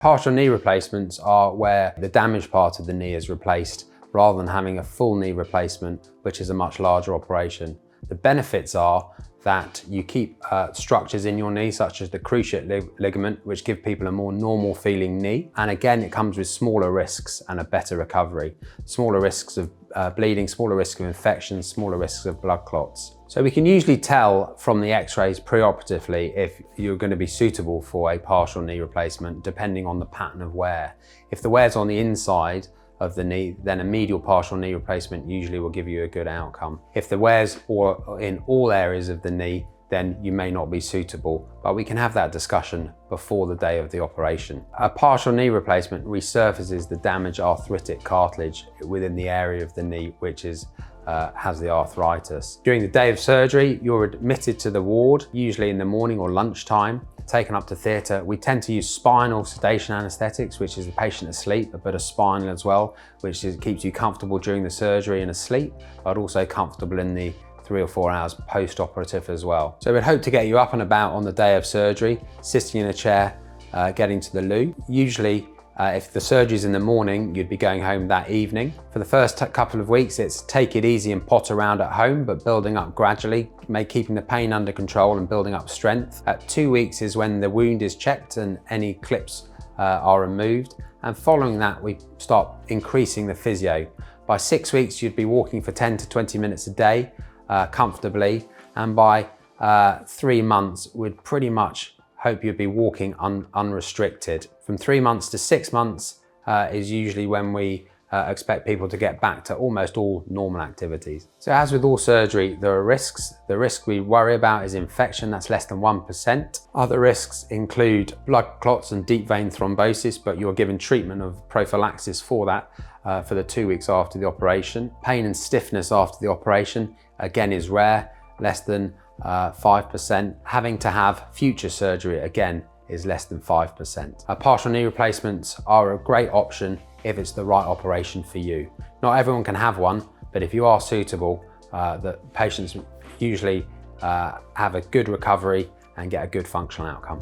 Partial knee replacements are where the damaged part of the knee is replaced rather than having a full knee replacement, which is a much larger operation. The benefits are that you keep structures in your knee, such as the cruciate ligament, which give people a more normal feeling knee. And again, it comes with smaller risks and a better recovery. Smaller risks of bleeding, smaller risks of infection, smaller risks of blood clots. So we can usually tell from the x-rays preoperatively if you're going to be suitable for a partial knee replacement, depending on the pattern of wear. If the wear's on the inside of the knee, then a medial partial knee replacement usually will give you a good outcome. If the wear's in all areas of the knee, then you may not be suitable, but we can have that discussion before the day of the operation. A partial knee replacement resurfaces the damaged arthritic cartilage within the area of the knee which has the arthritis. During the day of surgery, you're admitted to the ward, usually in the morning or lunchtime, taken up to theatre. We tend to use spinal sedation anaesthetics, which is the patient asleep, but a spinal as well, which keeps you comfortable during the surgery and asleep, but also comfortable in the 3 or 4 hours post-operative as well. So we'd hope to get you up and about on the day of surgery, sitting in a chair, getting to the loo. Usually, if the surgery's in the morning, you'd be going home that evening. For the first couple of weeks, it's take it easy and pot around at home, but building up gradually, keeping the pain under control and building up strength. At 2 weeks is when the wound is checked and any clips are removed. And following that, we start increasing the physio. By 6 weeks, you'd be walking for 10 to 20 minutes a day comfortably. And by 3 months, we'd pretty much hope you'd be walking unrestricted. From 3 months to 6 months is usually when we expect people to get back to almost all normal activities. So as with all surgery, there are risks. The risk we worry about is infection, that's less than 1%. Other risks include blood clots and deep vein thrombosis, but you're given treatment of prophylaxis for that for the 2 weeks after the operation. Pain and stiffness after the operation, again, is rare, less than 5%. Having to have future surgery, again, is less than 5%. Partial knee replacements are a great option if it's the right operation for you. Not everyone can have one, but if you are suitable, the patients usually have a good recovery and get a good functional outcome.